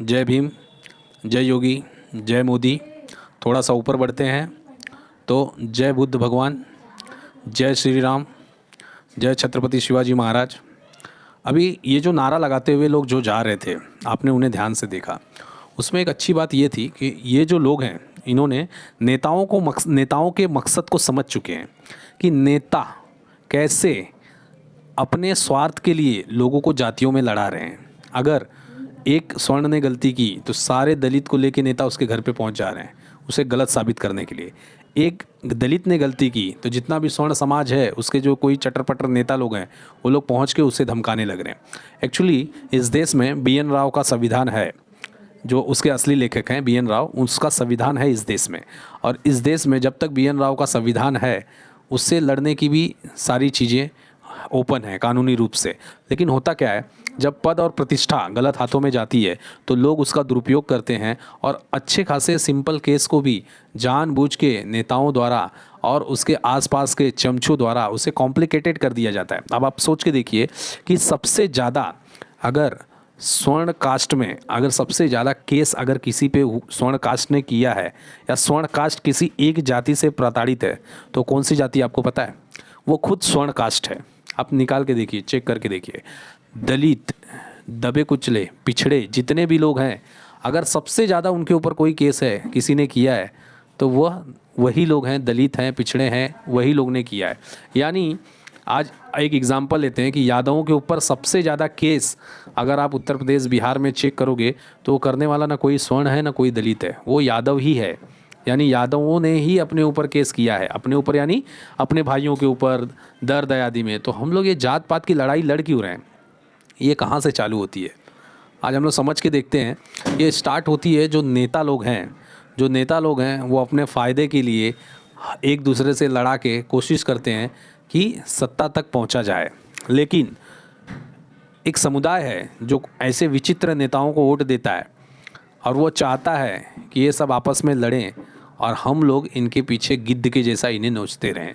जय भीम, जय योगी, जय मोदी। थोड़ा सा ऊपर बढ़ते हैं तो जय बुद्ध भगवान, जय श्री राम, जय छत्रपति शिवाजी महाराज। अभी ये जो नारा लगाते हुए लोग जो जा रहे थे, आपने उन्हें ध्यान से देखा, उसमें एक अच्छी बात ये थी कि ये जो लोग हैं इन्होंने नेताओं के मकसद को समझ चुके हैं कि नेता कैसे अपने स्वार्थ के लिए लोगों को जातियों में लड़ा रहे हैं। अगर एक स्वर्ण ने गलती की तो सारे दलित को लेके नेता उसके घर पे पहुंच जा रहे हैं उसे गलत साबित करने के लिए। एक दलित ने गलती की तो जितना भी स्वर्ण समाज है उसके जो कोई चटर पटर नेता लोग हैं वो लोग पहुंच के उसे धमकाने लग रहे हैं। एक्चुअली इस देश में बी एन राव का संविधान है, जो उसके असली लेखक हैं बी एन राव, उसका संविधान है इस देश में। और इस देश में जब तक बी एन राव का संविधान है उससे लड़ने की भी सारी चीज़ें ओपन है कानूनी रूप से। लेकिन होता क्या है, जब पद और प्रतिष्ठा गलत हाथों में जाती है तो लोग उसका दुरुपयोग करते हैं और अच्छे खासे सिंपल केस को भी जानबूझ के नेताओं द्वारा और उसके आसपास के चमचों द्वारा उसे कॉम्प्लिकेटेड कर दिया जाता है। अब आप सोच के देखिए कि सबसे ज़्यादा अगर स्वर्ण कास्ट में अगर सबसे ज़्यादा केस अगर किसी पे स्वर्ण कास्ट ने किया है या स्वर्ण कास्ट किसी एक जाति से प्रताड़ित है तो कौन सी जाति आपको पता है? वो खुद स्वर्ण कास्ट है। आप निकाल के देखिए, चेक करके देखिए। दलित, दबे कुचले, पिछड़े जितने भी लोग हैं, अगर सबसे ज़्यादा उनके ऊपर कोई केस है किसी ने किया है तो वही लोग हैं, दलित हैं, पिछड़े हैं, वही लोग ने किया है। यानी आज एक एग्जांपल लेते हैं कि यादवों के ऊपर सबसे ज़्यादा केस अगर आप उत्तर प्रदेश बिहार में चेक करोगे तो वो करने वाला ना कोई स्वर्ण है ना कोई दलित है, वो यादव ही है। यानी यादवों ने ही अपने ऊपर केस किया है, अपने ऊपर यानी अपने भाइयों के ऊपर दर दयादी में। तो हम लोग ये जात पात की लड़ाई लड़ क्यों रहे हैं? ये कहाँ से चालू होती है आज हम लोग समझ के देखते हैं। ये स्टार्ट होती है जो नेता लोग हैं वो अपने फ़ायदे के लिए एक दूसरे से लड़ा के कोशिश करते हैं कि सत्ता तक पहुंचा जाए। लेकिन एक समुदाय है जो ऐसे विचित्र नेताओं को वोट देता है और वो चाहता है कि ये सब आपस में लड़ें और हम लोग इनके पीछे गिद्ध के जैसा इन्हें नोचते रहें।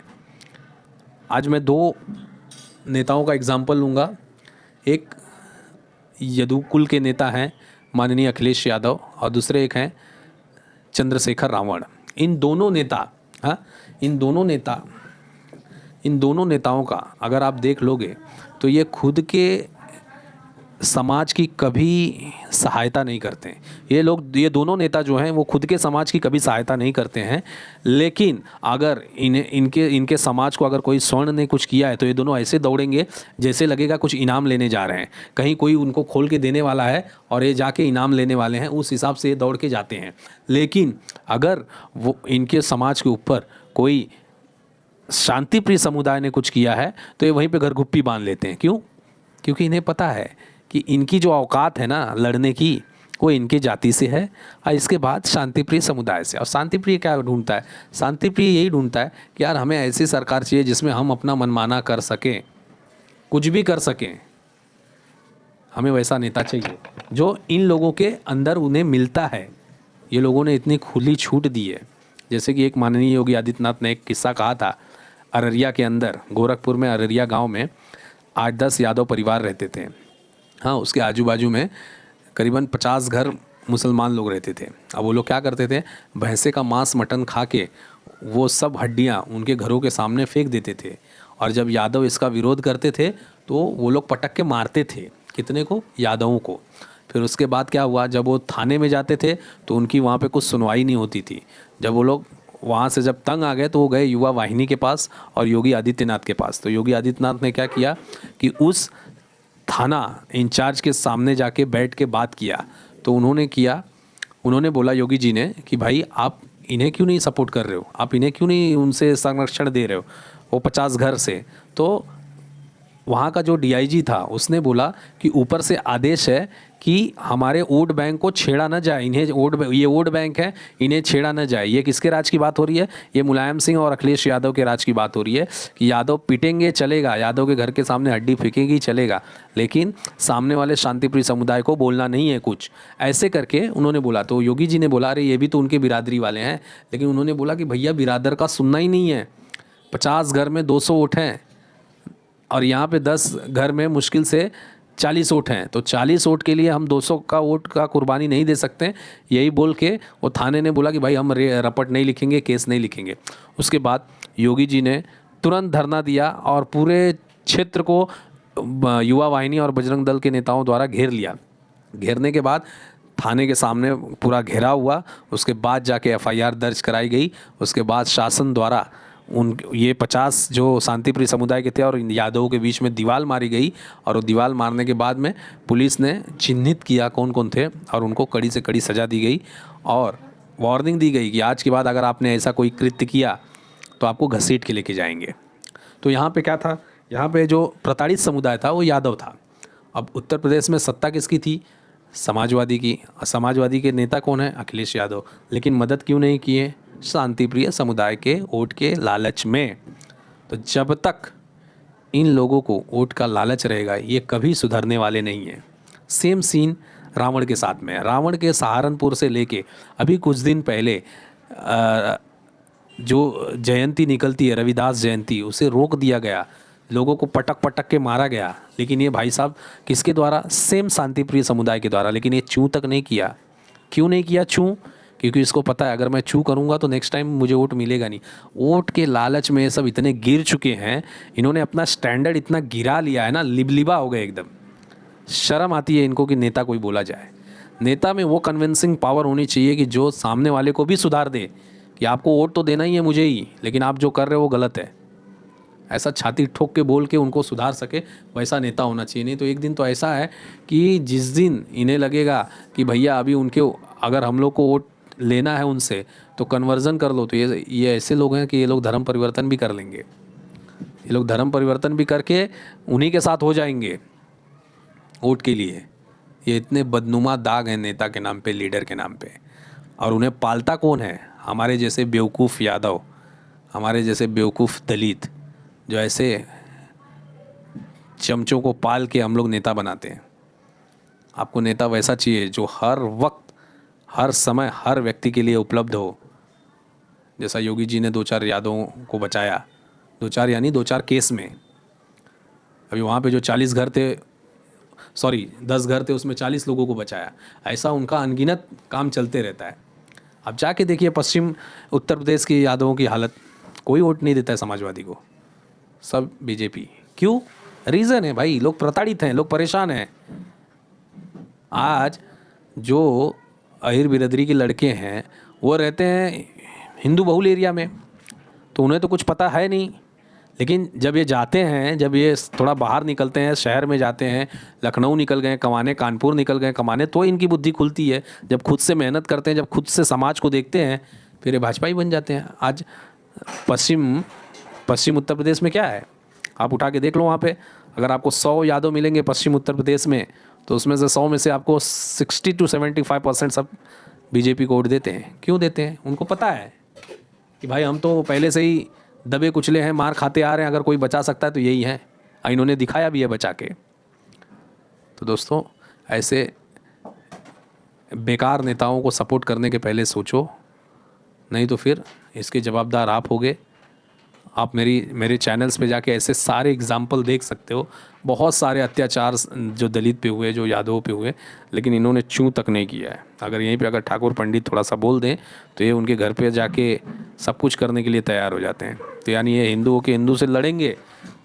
आज मैं दो नेताओं का एग्जाम्पल लूँगा। एक यदुकुल के नेता हैं माननीय अखिलेश यादव और दूसरे एक हैं चंद्रशेखर रावण। इन दोनों नेताओं का अगर आप देख लोगे तो ये खुद के समाज की कभी सहायता नहीं करते हैं। ये दोनों नेता जो हैं वो खुद के समाज की कभी सहायता नहीं करते हैं। लेकिन अगर इनके समाज को अगर कोई स्वर्ण ने कुछ किया है तो ये दोनों ऐसे दौड़ेंगे जैसे लगेगा कुछ इनाम लेने जा रहे हैं, कहीं कोई उनको खोल के देने वाला है और ये जाके इनाम लेने वाले हैं, उस हिसाब से ये दौड़ के जाते हैं। लेकिन अगर वो इनके समाज के ऊपर कोई शांति प्रिय समुदाय ने कुछ किया है तो ये वहीं पे घरगुप्पी बांध लेते हैं। क्यों? क्योंकि इन्हें पता है कि इनकी जो औकात है ना लड़ने की वो इनके जाति से है और इसके बाद शांतिप्रिय समुदाय से। और शांतिप्रिय क्या ढूंढता है? शांतिप्रिय यही ढूंढता है कि यार हमें ऐसी सरकार चाहिए जिसमें हम अपना मनमाना कर सकें, कुछ भी कर सकें। हमें वैसा नेता चाहिए जो इन लोगों के अंदर उन्हें मिलता है। ये लोगों ने इतनी खुली छूट दी है। जैसे कि एक माननीय योगी आदित्यनाथ ने एक किस्सा कहा था, अररिया के अंदर गोरखपुर में अररिया गाँव में 8-10 यादव परिवार रहते थे। हाँ, उसके आजू बाजू में करीबन 50 घर मुसलमान लोग रहते थे। अब वो लोग क्या करते थे, भैंसे का मांस मटन खा के वो सब हड्डियाँ उनके घरों के सामने फेंक देते थे। और जब यादव इसका विरोध करते थे तो वो लोग पटक के मारते थे। कितने को? यादवों को। फिर उसके बाद क्या हुआ, जब वो थाने में जाते थे तो उनकी वहाँ पे कुछ सुनवाई नहीं होती थी। जब वो लोग वहाँ से जब तंग आ गए तो वो गए युवा वाहिनी के पास और योगी आदित्यनाथ के पास। तो योगी आदित्यनाथ ने क्या किया कि उस थाना इंचार्ज के सामने जाके बैठ के बात किया। तो उन्होंने बोला योगी जी ने कि भाई आप इन्हें क्यों नहीं सपोर्ट कर रहे हो, आप इन्हें क्यों नहीं उनसे संरक्षण दे रहे हो, वो 50 घर से। तो वहाँ का जो डीआईजी था उसने बोला कि ऊपर से आदेश है कि हमारे वोट बैंक को छेड़ा न जाए, ये वोट बैंक है, इन्हें छेड़ा न जाए। ये किसके राज की बात हो रही है? ये मुलायम सिंह और अखिलेश यादव के राज की बात हो रही है कि यादव पिटेंगे चलेगा, यादव के घर के सामने हड्डी फेंकेगी चलेगा, लेकिन सामने वाले शांतिप्रिय समुदाय को बोलना नहीं है कुछ। ऐसे करके उन्होंने बोला। तो योगी जी ने बोला अरे ये भी तो उनके बिरादरी वाले हैं। लेकिन उन्होंने बोला कि भैया बिरादर का सुनना ही नहीं है, 50 घर में 200 वोट हैं और यहाँ पे 10 घर में मुश्किल से 40 वोट हैं, तो 40 वोट के लिए हम 200 का वोट का कुर्बानी नहीं दे सकते। यही बोल के वो थाने ने बोला कि भाई हम रपट नहीं लिखेंगे, केस नहीं लिखेंगे। उसके बाद योगी जी ने तुरंत धरना दिया और पूरे क्षेत्र को युवा वाहिनी और बजरंग दल के नेताओं द्वारा घेर लिया। घेरने के बाद थाने के सामने पूरा घेराव हुआ। उसके बाद जाके एफआईआर दर्ज कराई गई। उसके बाद शासन द्वारा ये 50 जो शांतिप्रिय समुदाय के थे और यादवों के बीच में दीवार मारी गई, और वो दीवार मारने के बाद में पुलिस ने चिन्हित किया कौन कौन थे और उनको कड़ी से कड़ी सज़ा दी गई और वार्निंग दी गई कि आज के बाद अगर आपने ऐसा कोई कृत्य किया तो आपको घसीट के लेके जाएंगे। तो यहाँ पे क्या था, यहाँ पे जो प्रताड़ित समुदाय था वो यादव था। अब उत्तर प्रदेश में सत्ता किसकी थी? समाजवादी की। समाजवादी के नेता कौन है? अखिलेश यादव। लेकिन मदद क्यों नहीं किए? शांतिप्रिय समुदाय के वोट के लालच में। तो जब तक इन लोगों को वोट का लालच रहेगा ये कभी सुधरने वाले नहीं हैं। सेम सीन रावण के साथ में है। रावण के सहारनपुर से लेके अभी कुछ दिन पहले जो जयंती निकलती है रविदास जयंती, उसे रोक दिया गया, लोगों को पटक पटक के मारा गया। लेकिन ये भाई साहब किसके द्वारा? सेम शांतिप्रिय समुदाय के द्वारा। लेकिन ये चू तक नहीं किया। क्यों नहीं किया चू? क्योंकि इसको पता है अगर मैं चू करूँगा तो नेक्स्ट टाइम मुझे वोट मिलेगा नहीं। वोट के लालच में ये सब इतने गिर चुके हैं, इन्होंने अपना स्टैंडर्ड इतना गिरा लिया है ना, लिबलिबा हो गए एकदम। शर्म आती है इनको कि नेता कोई बोला जाए। नेता में वो कन्विंसिंग पावर होनी चाहिए कि जो सामने वाले को भी सुधार दे कि आपको वोट तो देना ही है मुझे ही, लेकिन आप जो कर रहे हो वो गलत है। ऐसा छाती ठोक के बोल के उनको सुधार सके, वैसा नेता होना चाहिए। नहीं तो एक दिन तो ऐसा है कि जिस दिन इन्हें लगेगा कि भैया अभी उनके अगर हम लोग को वोट लेना है उनसे तो कन्वर्जन कर लो, तो ये ऐसे लोग हैं कि ये लोग धर्म परिवर्तन भी कर लेंगे। ये लोग धर्म परिवर्तन भी करके उन्हीं के साथ हो जाएंगे वोट के लिए। ये इतने बदनुमा दाग हैं नेता के नाम पे, लीडर के नाम पे। और उन्हें पालता कौन है? हमारे जैसे बेवकूफ़ यादव, हमारे जैसे बेवकूफ़ दलित, जो ऐसे चमचों को पाल के हम लोग नेता बनाते हैं। आपको नेता वैसा चाहिए जो हर वक्त हर समय हर व्यक्ति के लिए उपलब्ध हो। जैसा योगी जी ने 2-4 यादवों को बचाया, 2-4 यानी 2-4 केस में। अभी वहाँ पे जो 40 घर थे, 10 घर थे, उसमें 40 लोगों को बचाया। ऐसा उनका अनगिनत काम चलते रहता है। अब जाके देखिए पश्चिम उत्तर प्रदेश के यादवों की हालत, कोई वोट नहीं देता है समाजवादी को, सब बीजेपी। क्यों? रीज़न है भाई, लोग प्रताड़ित हैं, लोग परेशान हैं। आज जो अहिर बिरादरी के लड़के हैं वो रहते हैं हिंदू बहुल एरिया में, तो उन्हें तो कुछ पता है नहीं। लेकिन जब ये जाते हैं, जब ये थोड़ा बाहर निकलते हैं, शहर में जाते हैं, लखनऊ निकल गए कमाने, कानपुर निकल गए कमाने, तो इनकी बुद्धि खुलती है। जब खुद से मेहनत करते हैं, जब खुद से समाज को देखते हैं, फिर ये भाजपा ही बन जाते हैं। आज पश्चिम उत्तर प्रदेश में क्या है, आप उठा के देख लो। वहाँ पे अगर आपको 100 यादव मिलेंगे पश्चिम उत्तर प्रदेश में, तो उसमें से 100 में से आपको 60 to 75% सब बीजेपी को वोट देते हैं। क्यों देते हैं? उनको पता है कि भाई हम तो पहले से ही दबे कुचले हैं, मार खाते आ रहे हैं, अगर कोई बचा सकता है तो यही है। इन्होंने दिखाया भी है बचा के। तो दोस्तों, ऐसे बेकार नेताओं को सपोर्ट करने के पहले सोचो, नहीं तो फिर इसके जवाबदार आप होगे। आप मेरे चैनल्स पे जाके ऐसे सारे एग्जाम्पल देख सकते हो। बहुत सारे अत्याचार जो दलित पे हुए, जो यादवों पे हुए, लेकिन इन्होंने चूं तक नहीं किया है। अगर यहीं पे अगर ठाकुर पंडित थोड़ा सा बोल दें तो ये उनके घर पे जाके सब कुछ करने के लिए तैयार हो जाते हैं। तो यानी ये हिंदुओं के हिंदू से लड़ेंगे,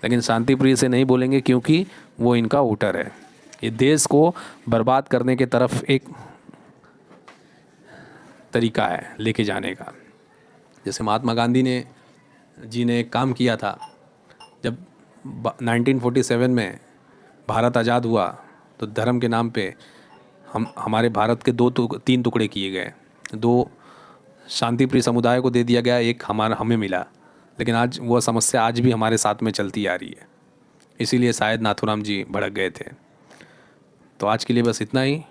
लेकिन शांतिप्रिय से नहीं बोलेंगे, क्योंकि वो इनका वोटर है। ये देश को बर्बाद करने की तरफ एक तरीका है लेके जाने का। जैसे महात्मा गांधी जी ने एक काम किया था, जब 1947 में भारत आज़ाद हुआ तो धर्म के नाम पे हमारे भारत के 3 टुकड़े किए गए। 2 शांतिप्रिय समुदाय को दे दिया गया, 1 हमें मिला। लेकिन आज वो समस्या आज भी हमारे साथ में चलती आ रही है। इसीलिए शायद नाथूराम जी भड़क गए थे। तो आज के लिए बस इतना ही।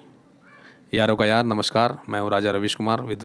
यारों का यार, नमस्कार। मैं हूँ राजा रविश कुमार।